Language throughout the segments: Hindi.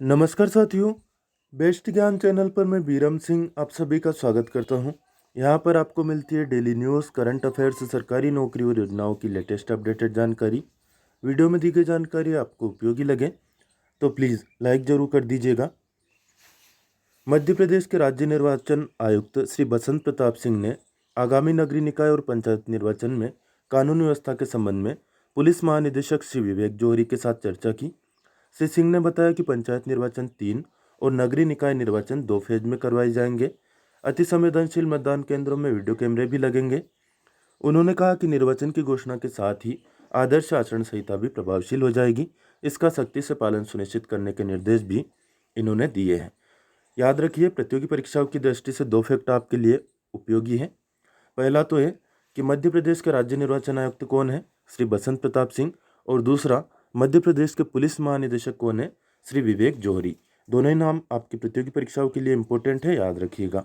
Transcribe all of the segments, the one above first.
नमस्कार साथियों। बेस्ट ज्ञान चैनल पर मैं बीरम सिंह आप सभी का स्वागत करता हूं। यहां पर आपको मिलती है डेली न्यूज़, करंट अफेयर्स, सरकारी नौकरी और योजनाओं की लेटेस्ट अपडेटेड जानकारी। वीडियो में दी गई जानकारी आपको उपयोगी लगे तो प्लीज़ लाइक ज़रूर कर दीजिएगा। मध्य प्रदेश के राज्य निर्वाचन आयुक्त श्री बसंत प्रताप सिंह ने आगामी नगरीय निकाय और पंचायत निर्वाचन में कानून व्यवस्था के संबंध में पुलिस महानिदेशक श्री विवेक जौहरी के साथ चर्चा की। श्री सिंह ने बताया कि पंचायत निर्वाचन 3 और नगरीय निकाय निर्वाचन 2 फेज में करवाए जाएंगे। अति संवेदनशील मतदान केंद्रों में वीडियो कैमरे भी लगेंगे। उन्होंने कहा कि निर्वाचन की घोषणा के साथ ही आदर्श आचरण संहिता भी प्रभावशील हो जाएगी। इसका सख्ती से पालन सुनिश्चित करने के निर्देश भी इन्होंने दिए हैं। याद रखिए, प्रतियोगी परीक्षाओं की दृष्टि से 2 फैक्ट आपके लिए उपयोगी हैं। पहला तो है कि मध्य प्रदेश के राज्य निर्वाचन आयुक्त कौन है, श्री बसंत प्रताप सिंह, और दूसरा मध्य प्रदेश के पुलिस महानिदेशक कौन है, श्री विवेक जौहरी। दोनों ही नाम आपकी प्रतियोगी परीक्षाओं के लिए इंपॉर्टेंट है, याद रखिएगा।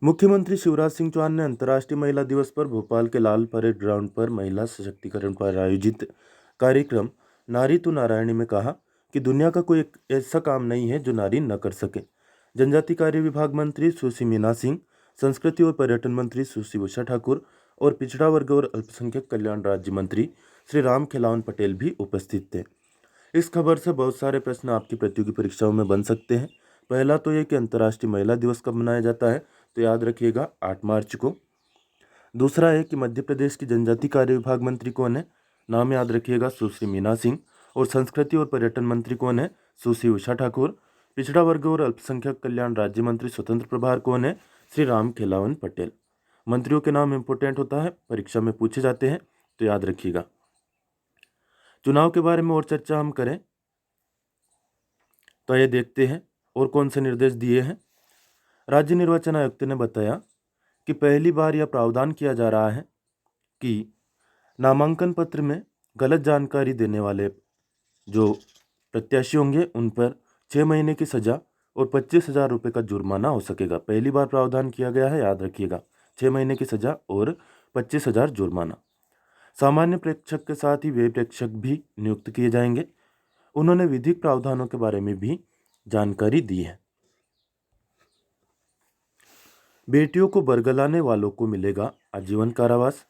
मुख्यमंत्री शिवराज सिंह चौहान ने अंतर्राष्ट्रीय महिला दिवस पर भोपाल के लाल परेड ग्राउंड पर महिला सशक्तिकरण पर आयोजित कार्यक्रम नारी तू नारायणी में कहा कि दुनिया का कोई ऐसा काम नहीं है जो नारी न कर सके। जनजाति कार्य विभाग मंत्री सुश्री मीना सिंह, संस्कृति और पर्यटन मंत्री सुश्री उषा ठाकुर और पिछड़ा वर्ग और अल्पसंख्यक कल्याण राज्य मंत्री श्री राम खिलावन पटेल भी उपस्थित थे। इस खबर से बहुत सारे प्रश्न आपकी प्रतियोगी परीक्षाओं में बन सकते हैं। पहला तो ये कि अंतर्राष्ट्रीय महिला दिवस कब मनाया जाता है, तो याद रखिएगा 8 मार्च को। दूसरा है कि मध्य प्रदेश की जनजाति कार्य विभाग मंत्री कौन है, नाम याद रखिएगा सुश्री मीना सिंह। और संस्कृति और पर्यटन मंत्री कौन है, सुश्री उषा ठाकुर। पिछड़ा वर्ग और अल्पसंख्यक कल्याण राज्य मंत्री स्वतंत्र प्रभार कौन है, श्री राम खिलावन पटेल। मंत्रियों के नाम इंपोर्टेंट होता है, परीक्षा में पूछे जाते हैं, तो याद रखिएगा। चुनाव के बारे में और चर्चा हम करें तो ये देखते हैं और कौन से निर्देश दिए हैं। राज्य निर्वाचन आयुक्त ने बताया कि पहली बार यह प्रावधान किया जा रहा है कि नामांकन पत्र में गलत जानकारी देने वाले जो प्रत्याशी होंगे उन पर 6 महीने की सजा और 25,000 रुपये का जुर्माना हो सकेगा। पहली बार प्रावधान किया गया है, याद रखिएगा। 6 महीने की सजा और 25,000 जुर्माना। सामान्य प्रेक्षक के साथ ही व्यय प्रेक्षक भी नियुक्त किए जाएंगे। उन्होंने विधिक प्रावधानों के बारे में भी जानकारी दी है। बेटियों को बरगलाने वालों को मिलेगा आजीवन कारावास।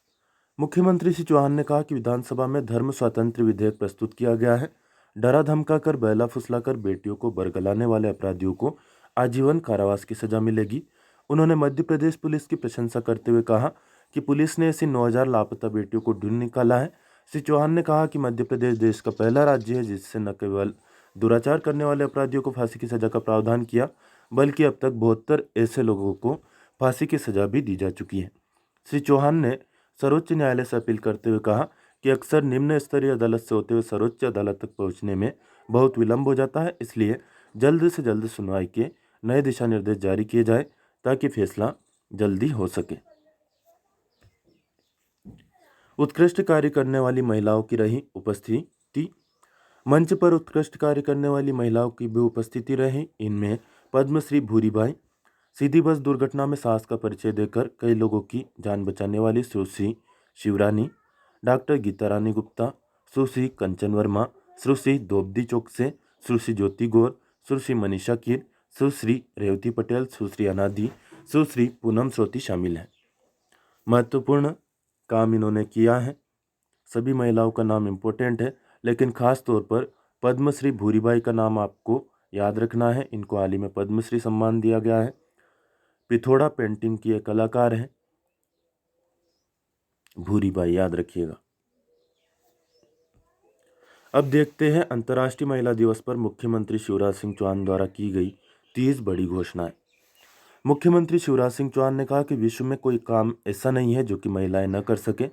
मुख्यमंत्री श्री चौहान ने कहा कि विधानसभा में धर्म स्वातंत्र्य विधेयक प्रस्तुत किया गया है। डरा धमका कर, बहला फुसलाकर बेटियों को बरगलाने वाले अपराधियों को आजीवन कारावास की सजा मिलेगी। उन्होंने मध्य प्रदेश पुलिस की प्रशंसा करते हुए कहा कि पुलिस ने ऐसी 9,000 लापता बेटियों को ढूंढ निकाला है। श्री चौहान ने कहा कि मध्य प्रदेश देश का पहला राज्य है जिससे न केवल दुराचार करने वाले अपराधियों को फांसी की सजा का प्रावधान किया, बल्कि अब तक 72 ऐसे लोगों को फांसी की सजा भी दी जा चुकी है। श्री चौहान ने सर्वोच्च न्यायालय से अपील करते हुए कहा कि अक्सर निम्न स्तरीय अदालत से होते हुए सर्वोच्च अदालत तक पहुंचने में बहुत विलंब हो जाता है, इसलिए जल्द से जल्द सुनवाई के नए दिशा निर्देश जारी किए जाए ताकि फैसला जल्दी हो सके। उत्कृष्ट कार्य करने वाली महिलाओं की रही उपस्थिति। मंच पर उत्कृष्ट कार्य करने वाली महिलाओं की भी उपस्थिति रही। इनमें पद्मश्री भूरीबाई, सीधी बस दुर्घटना में सास का परिचय देकर कई लोगों की जान बचाने वाली सुश्री शिवरानी, डॉक्टर गीता रानी गुप्ता, सुश्री कंचन वर्मा, सुश्री द्रौपदी चौकसे, सुश्री ज्योति गौर, सुश्री मनीषा कीर, सुश्री रेवती पटेल, सुश्री अनादि, सुश्री पूनम श्रोती शामिल हैं। महत्वपूर्ण काम इन्होंने किया है। सभी महिलाओं का नाम इम्पोर्टेंट है, लेकिन खास तौर पर पद्मश्री भूरीबाई का नाम आपको याद रखना है। इनको हाल ही में पद्मश्री सम्मान दिया गया है। पिथौरा पेंटिंग की एक कलाकार है भूरीबाई, याद रखिएगा। अब देखते हैं अंतर्राष्ट्रीय महिला दिवस पर मुख्यमंत्री शिवराज सिंह चौहान द्वारा की गई 30 बड़ी घोषणाएं। मुख्यमंत्री शिवराज सिंह चौहान ने कहा कि विश्व में कोई काम ऐसा नहीं है जो कि महिलाएं न कर सके।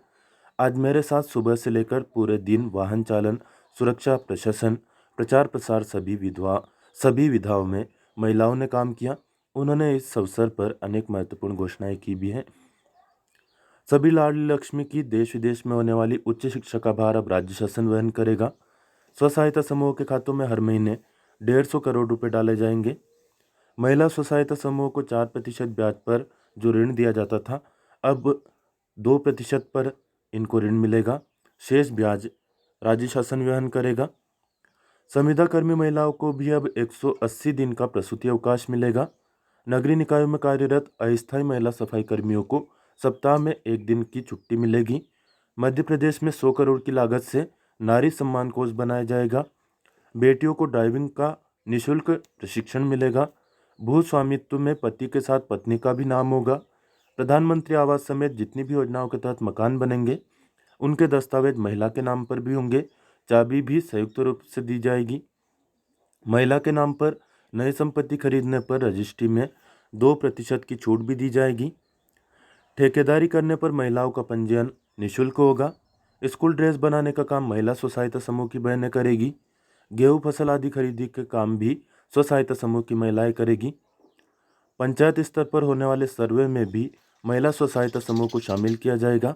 आज मेरे साथ सुबह से लेकर पूरे दिन वाहन चालन, सुरक्षा, प्रशासन, प्रचार प्रसार सभी विधाओं में महिलाओं ने काम किया। उन्होंने इस अवसर पर अनेक महत्वपूर्ण घोषणाएं की भी हैं। सभी लाडली लक्ष्मी की देश विदेश में होने वाली उच्च शिक्षा का भार अब राज्य शासन वहन करेगा। स्व सहायता समूह के खातों में हर महीने 150 करोड़ रुपए डाले जाएंगे। महिला स्व सहायता समूह को 4% ब्याज पर जो ऋण दिया जाता था, अब 2% पर इनको ऋण मिलेगा। शेष ब्याज राज्य शासन वहन करेगा। संविदा कर्मी महिलाओं को भी अब 180 दिन का प्रसूति अवकाश मिलेगा। नगरीय निकायों में कार्यरत अस्थायी महिला सफाई कर्मियों को सप्ताह में 1 दिन की छुट्टी मिलेगी। मध्य प्रदेश में 100 करोड़ की लागत से नारी सम्मान कोष बनाया जाएगा। बेटियों को ड्राइविंग का निःशुल्क प्रशिक्षण मिलेगा। भू स्वामित्व में पति के साथ पत्नी का भी नाम होगा। प्रधानमंत्री आवास समेत जितनी भी योजनाओं के तहत मकान बनेंगे उनके दस्तावेज महिला के नाम पर भी होंगे। चाबी भी संयुक्त रूप से दी जाएगी। महिला के नाम पर नई संपत्ति खरीदने पर रजिस्ट्री में 2% की छूट भी दी जाएगी। ठेकेदारी करने पर महिलाओं का पंजीयन निःशुल्क होगा। स्कूल ड्रेस बनाने का काम महिला स्व सहायता समूह की बहनें करेगी। गेहूं फसल आदि खरीदी के काम भी स्व सहायता समूह की महिलाएं करेगी। पंचायत स्तर पर होने वाले सर्वे में भी महिला स्व सहायता समूह को शामिल किया जाएगा।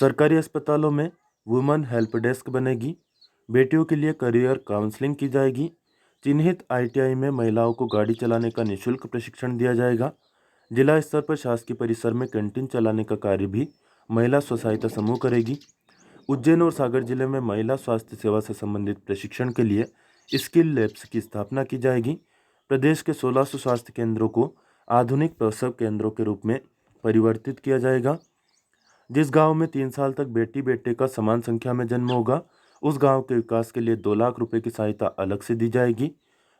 सरकारी अस्पतालों में वुमेन हेल्प डेस्क बनेगी। बेटियों के लिए करियर काउंसलिंग की जाएगी। चिन्हित ITI में महिलाओं को गाड़ी चलाने का निःशुल्क प्रशिक्षण दिया जाएगा। जिला स्तर पर शासकीय परिसर में कैंटीन चलाने का कार्य भी महिला स्व सहायता समूह करेगी। उज्जैन और सागर जिले में महिला स्वास्थ्य सेवा से संबंधित प्रशिक्षण के लिए स्किल लैब्स की स्थापना की जाएगी। प्रदेश के 1600 स्वास्थ्य केंद्रों को आधुनिक प्रसव केंद्रों के रूप में परिवर्तित किया जाएगा। जिस गांव में 3 साल तक बेटी बेटे का समान संख्या में जन्म होगा उस गांव के विकास के लिए 2 लाख रुपए की सहायता अलग से दी जाएगी।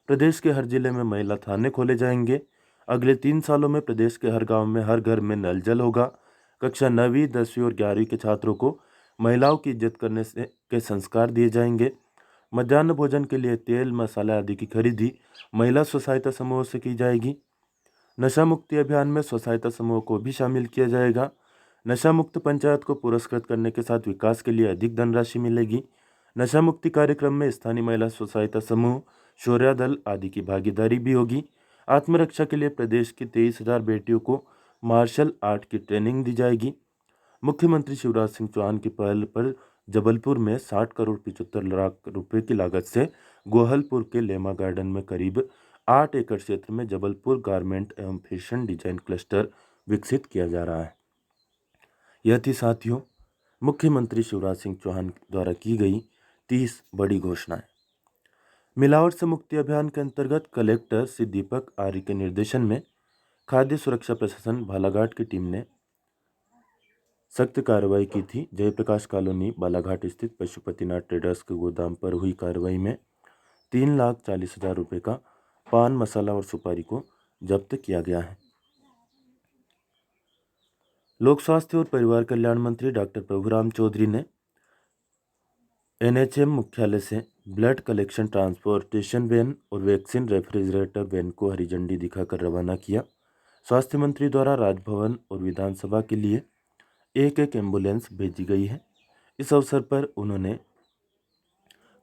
प्रदेश के हर जिले में महिला थाने खोले जाएंगे। अगले 3 सालों में प्रदेश के हर गांव में हर घर में नल जल होगा। कक्षा 9वीं 10वीं और 11वीं के छात्रों को महिलाओं की इज्जत करने के संस्कार दिए जाएंगे। मध्याह्न भोजन के लिए तेल मसाले आदि की खरीदी महिला स्व सहायता समूह से की जाएगी। नशा मुक्ति अभियान में स्व सहायता समूह को भी शामिल किया जाएगा। नशा मुक्त पंचायत को पुरस्कृत करने के साथ विकास के लिए अधिक धनराशि मिलेगी। नशा मुक्ति कार्यक्रम में स्थानीय महिला स्व सहायता समूह, शौर्य दल आदि की भागीदारी भी होगी। आत्मरक्षा के लिए प्रदेश की 23,000 बेटियों को मार्शल आर्ट की ट्रेनिंग दी जाएगी। मुख्यमंत्री शिवराज सिंह चौहान की पहल पर जबलपुर में 60 करोड़ 75 लाख रुपए की लागत से गोहलपुर के लेमा गार्डन में करीब 8 एकड़ क्षेत्र में जबलपुर गारमेंट एवं फैशन डिजाइन क्लस्टर विकसित किया जा रहा है। यह थी साथियों मुख्यमंत्री शिवराज सिंह चौहान द्वारा की गई 30 बड़ी घोषणाएं। मिलावट से मुक्ति अभियान के अंतर्गत कलेक्टर श्री दीपक आर्य के निर्देशन में खाद्य सुरक्षा प्रशासन बालाघाट की टीम ने सख्त कार्रवाई की थी। जयप्रकाश कॉलोनी बालाघाट स्थित पशुपतिनाथ ट्रेडर्स के गोदाम पर हुई कार्रवाई में 3,40,000 रुपये का पान मसाला और सुपारी को जब्त किया गया है। लोक स्वास्थ्य और परिवार कल्याण मंत्री डॉक्टर प्रभुराम चौधरी ने NHM मुख्यालय से ब्लड कलेक्शन ट्रांसपोर्टेशन वैन और वैक्सीन रेफ्रिजरेटर वैन को हरी झंडी दिखाकर रवाना किया। स्वास्थ्य मंत्री द्वारा राजभवन और विधानसभा के लिए एक एम्बुलेंस भेजी गई है। इस अवसर पर उन्होंने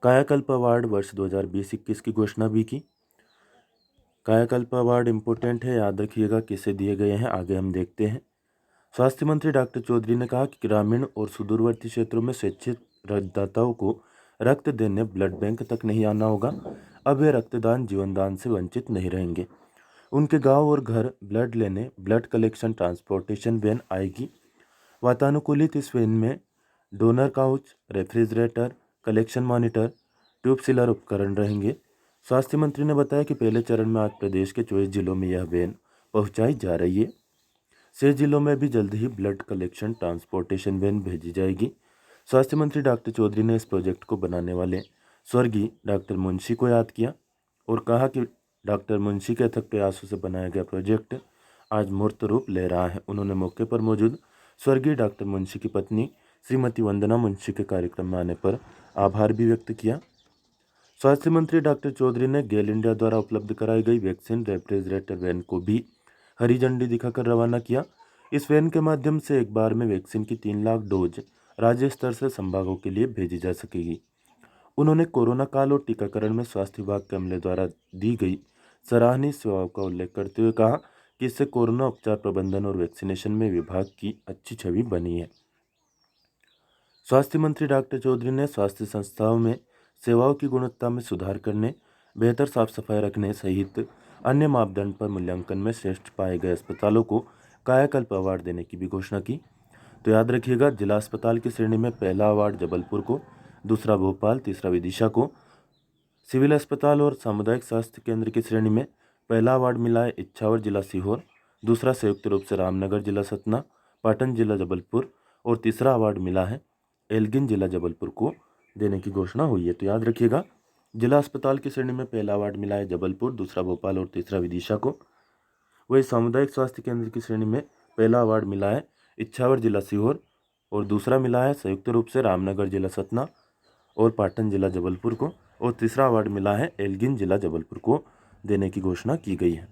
कायाकल्प अवार्ड वर्ष 2020-21 की घोषणा भी की। कायाकल्प अवार्ड इम्पोर्टेंट है, याद रखिएगा किसे दिए गए हैं, आगे हम देखते हैं। स्वास्थ्य मंत्री डॉक्टर चौधरी ने कहा कि ग्रामीण और सुदूरवर्ती क्षेत्रों में स्वेच्छित रक्तदाताओं को रक्त देने ब्लड बैंक तक नहीं आना होगा। अब वे रक्तदान जीवनदान से वंचित नहीं रहेंगे। उनके गांव और घर ब्लड लेने ब्लड कलेक्शन ट्रांसपोर्टेशन वैन आएगी। वातानुकूलित इस वैन में donor couch, refrigerator, collection monitor, tube sealer उपकरण रहेंगे। स्वास्थ्य मंत्री ने बताया कि पहले चरण में आज प्रदेश के 24 जिलों में यह वैन पहुंचाई जा रही है। शेष जिलों में भी जल्द ही ब्लड कलेक्शन ट्रांसपोर्टेशन वैन भेजी जाएगी। स्वास्थ्य मंत्री डॉक्टर चौधरी ने इस प्रोजेक्ट को बनाने वाले स्वर्गीय डॉक्टर मुंशी को याद किया और कहा कि डॉक्टर मुंशी के अथक प्रयासों से बनाया गया प्रोजेक्ट आज मूर्त रूप ले रहा है। उन्होंने मौके पर मौजूद स्वर्गीय डॉक्टर मुंशी की पत्नी श्रीमती वंदना मुंशी के कार्यक्रम में आने पर आभार भी व्यक्त किया। स्वास्थ्य मंत्री डॉक्टर चौधरी ने गेल इंडिया द्वारा उपलब्ध कराई गई वैक्सीन रेफ्रिजरेटर वैन को भी हरी झंडी दिखाकर रवाना किया। इस वैन के माध्यम से एक बार में वैक्सीन की 3 लाख डोज राज्य स्तर से संभागों के लिए भेजी जा सकेगी। उन्होंने कोरोना काल और टीकाकरण में स्वास्थ्य विभाग के अमले द्वारा दी गई सराहनीय सेवाओं का उल्लेख करते हुए कहा कि इससे कोरोना उपचार प्रबंधन और वैक्सीनेशन में विभाग की अच्छी छवि बनी है। स्वास्थ्य मंत्री डॉक्टर चौधरी ने स्वास्थ्य संस्थाओं में सेवाओं की गुणवत्ता में सुधार करने, बेहतर साफ सफाई रखने सहित अन्य मापदंड पर मूल्यांकन में श्रेष्ठ पाए गए अस्पतालों को कायाकल्प अवार्ड देने की भी घोषणा की। तो याद रखिएगा, जिला अस्पताल की श्रेणी में पहला अवार्ड जबलपुर को, दूसरा भोपाल, तीसरा विदिशा को, सिविल अस्पताल और सामुदायिक स्वास्थ्य केंद्र की श्रेणी में पहला अवार्ड मिला है इच्छावर जिला सीहोर, दूसरा संयुक्त रूप से रामनगर जिला सतना, पाटन जिला जबलपुर और तीसरा अवार्ड मिला है एल्गिन जिला जबलपुर को देने की घोषणा हुई है। तो याद रखिएगा, जिला अस्पताल की श्रेणी में पहला अवार्ड मिला है जबलपुर, दूसरा भोपाल और तीसरा विदिशा को। वही सामुदायिक स्वास्थ्य केंद्र की श्रेणी में पहला अवार्ड मिला है इच्छावर जिला सीहोर और दूसरा मिला है संयुक्त रूप से रामनगर जिला सतना और पाटन जिला जबलपुर को, और तीसरा अवार्ड मिला है एल्गिन जिला जबलपुर को देने की घोषणा की गई है।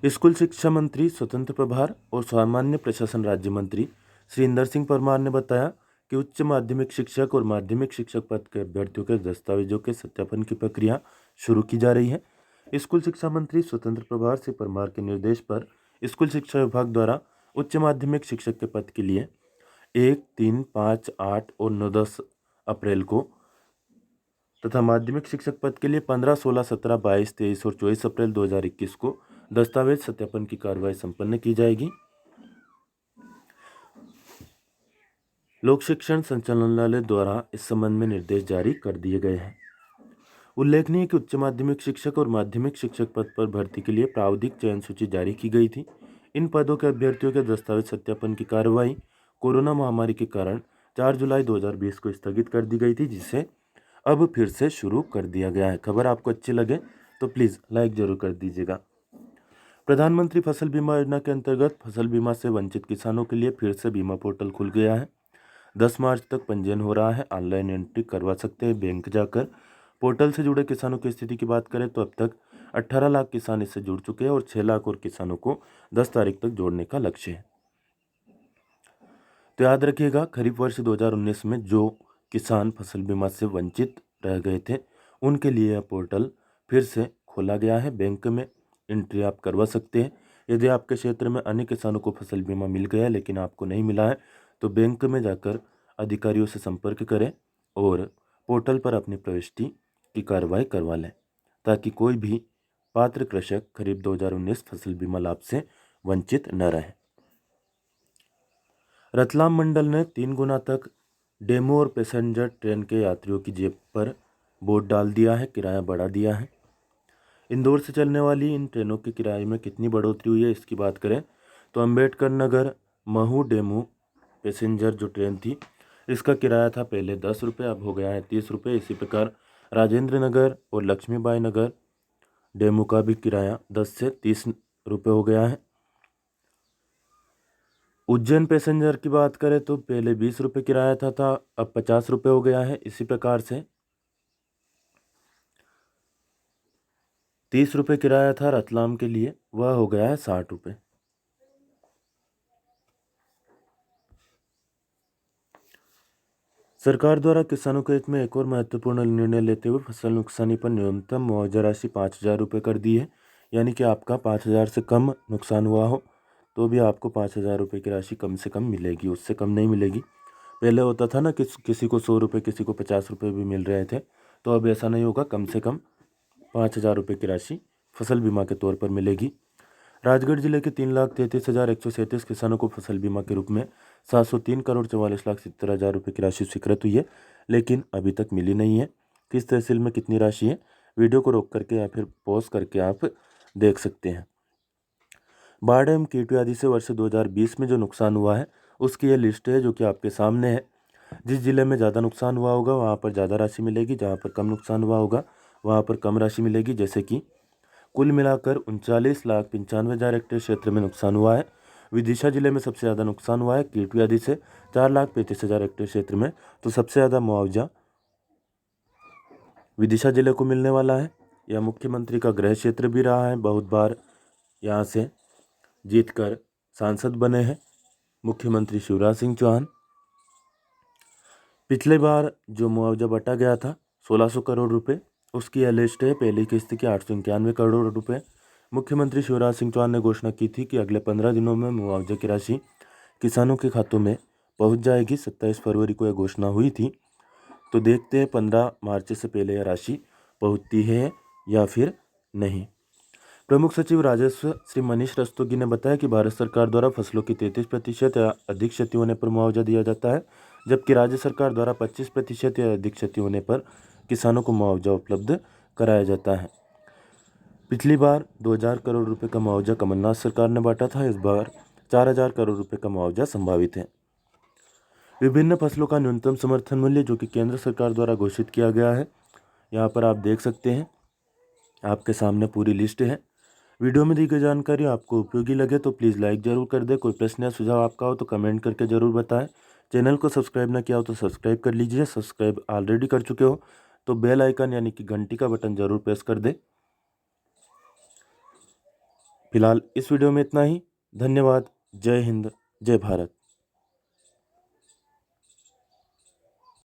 स्कूल शिक्षा मंत्री स्वतंत्र प्रभार और सामान्य प्रशासन राज्य मंत्री श्री इंदर सिंह परमार ने बताया कि उच्च माध्यमिक शिक्षक और माध्यमिक शिक्षक पद के अभ्यर्थियों के दस्तावेजों के सत्यापन की प्रक्रिया शुरू की जा रही है। स्कूल शिक्षा मंत्री स्वतंत्र प्रभार से परमार के निर्देश पर स्कूल शिक्षा विभाग द्वारा उच्च माध्यमिक शिक्षक के पद के लिए 1, 3, 5, 8 और 9-10 अप्रैल को तथा माध्यमिक शिक्षक पद के लिए 15, 16, 17, 22, 23 और 24 अप्रैल 2021 को दस्तावेज सत्यापन की कार्रवाई संपन्न की जाएगी। लोक शिक्षण संचालनालय द्वारा इस संबंध में निर्देश जारी कर दिए गए हैं। उल्लेखनीय है कि उच्च माध्यमिक शिक्षक और माध्यमिक शिक्षक पद पर भर्ती के लिए प्रावधिक चयन सूची जारी की गई थी। इन पदों के अभ्यर्थियों के दस्तावेज सत्यापन की कार्रवाई कोरोना महामारी के कारण 4 जुलाई 2020 को स्थगित कर दी गई थी, जिसे अब फिर से शुरू कर दिया गया है। खबर आपको अच्छी लगे तो प्लीज़ लाइक जरूर कर दीजिएगा। प्रधानमंत्री फसल बीमा योजना के अंतर्गत फसल बीमा से वंचित किसानों के लिए फिर से बीमा पोर्टल खुल गया है। 10 मार्च तक पंजीयन हो रहा है, ऑनलाइन एंट्री करवा सकते हैं बैंक जाकर। पोर्टल से जुड़े किसानों की स्थिति की बात करें तो अब तक 18 लाख किसान इससे जुड़ चुके हैं और 6 लाख और किसानों को 10 तारीख तक जोड़ने का लक्ष्य है। तो याद रखिएगा, खरीफ वर्ष 2019 में जो किसान फसल बीमा से वंचित रह गए थे उनके लिए यह पोर्टल फिर से खोला गया है। बैंक में एंट्री आप करवा सकते हैं। यदि आपके क्षेत्र में अन्य किसानों को फसल बीमा मिल गया लेकिन आपको नहीं मिला है तो बैंक में जाकर अधिकारियों से संपर्क करें और पोर्टल पर अपनी प्रविष्टि की कार्रवाई करवा लें, ताकि कोई भी पात्र कृषक खरीफ 2019 फसल बीमा लाभ से वंचित न रहे। रतलाम मंडल ने 3 गुना तक डेमू और पैसेंजर ट्रेन के यात्रियों की जेब पर बोझ डाल दिया है, किराया बढ़ा दिया है। इंदौर से चलने वाली इन ट्रेनों के किराए में कितनी बढ़ोतरी हुई है इसकी बात करें तो अम्बेडकर नगर महू डेमू पैसेंजर जो ट्रेन थी इसका किराया था पहले 10 रुपये, अब हो गया है 30 रुपये। इसी प्रकार राजेंद्र नगर और लक्ष्मीबाई नगर डेमू का भी किराया 10 से 30 रुपये हो गया है। उज्जैन पैसेंजर की बात करें तो पहले 20 रुपये किराया था अब 50 रुपये हो गया है। इसी प्रकार से 30 रुपये किराया था रतलाम के लिए, वह हो गया है 60 रुपये। सरकार द्वारा किसानों के हित में एक और महत्वपूर्ण निर्णय लेते हुए फसल नुकसानी पर न्यूनतम मुआवजा राशि 5,000 रुपये कर दी है। यानी कि आपका 5,000 से कम नुकसान हुआ हो तो भी आपको 5,000 रुपये की राशि कम से कम मिलेगी, उससे कम नहीं मिलेगी। पहले होता था ना कि किसी को 100 रुपये, किसी को 50 रुपये भी मिल रहे थे, तो अब ऐसा नहीं होगा। कम से कम 5,000 रुपये की राशि फसल बीमा के तौर पर मिलेगी। राजगढ़ जिले के 3,33,137 किसानों को फसल बीमा के रूप में 703,44,70,000 रुपये की राशि स्वीकृत हुई है, लेकिन अभी तक मिली नहीं है। किस तहसील में कितनी राशि है, वीडियो को रोक करके या फिर पॉज करके आप देख सकते हैं। बाढ़ एवं कीट आदि से वर्ष 2020 में जो नुकसान हुआ है उसकी यह लिस्ट है जो कि आपके सामने है। जिस जिले में ज़्यादा नुकसान हुआ होगा वहाँ पर ज़्यादा राशि मिलेगी, जहाँ पर कम नुकसान हुआ होगा वहाँ पर कम राशि मिलेगी। जैसे कि कुल मिलाकर 39,95,000 हेक्टेयर क्षेत्र में नुकसान हुआ है। विदिशा जिले में सबसे ज़्यादा नुकसान हुआ है कीट व्याधि से 4,35,000 हेक्टेयर क्षेत्र में। तो सबसे ज़्यादा मुआवजा विदिशा जिले को मिलने वाला है। यह मुख्यमंत्री का गृह क्षेत्र भी रहा है, बहुत बार यहाँ से जीतकर सांसद बने हैं मुख्यमंत्री शिवराज सिंह चौहान। पिछले बार जो मुआवजा बटा गया था 1,600 करोड़ रुपए, उसकी यह लिस्ट है। पहली किस्त के 891 करोड़ रुपए मुख्यमंत्री शिवराज सिंह चौहान ने घोषणा की थी कि अगले 15 दिनों में मुआवजे की राशि किसानों के खातों में पहुंच जाएगी। 27 फरवरी को यह घोषणा हुई थी। तो देखते हैं 15 मार्च से पहले यह राशि पहुंचती है या फिर नहीं। प्रमुख सचिव राजस्व श्री मनीष रस्तोगी ने बताया कि भारत सरकार द्वारा फसलों की 33% या अधिक क्षति होने पर मुआवजा दिया जाता है, जबकि राज्य सरकार द्वारा 25% या अधिक क्षति होने पर किसानों को मुआवजा उपलब्ध कराया जाता है। पिछली बार 2000 करोड़ रुपए का मुआवजा कमलनाथ सरकार ने बांटा था, इस बार 4000 करोड़ रुपए का मुआवजा संभावित है। विभिन्न फसलों का न्यूनतम समर्थन मूल्य जो कि केंद्र सरकार द्वारा घोषित किया गया है, यहाँ पर आप देख सकते हैं, आपके सामने पूरी लिस्ट है। वीडियो में दी गई जानकारी आपको उपयोगी लगे तो प्लीज़ लाइक ज़रूर कर दें। कोई प्रश्न या सुझाव आपका हो तो कमेंट करके ज़रूर बताएं। चैनल को सब्सक्राइब ना किया हो तो सब्सक्राइब कर लीजिए। सब्सक्राइब ऑलरेडी कर चुके हो तो बेल आइकन यानी कि घंटी का बटन ज़रूर प्रेस कर दें। फिलहाल इस वीडियो में इतना ही। धन्यवाद। जय हिंद, जय भारत।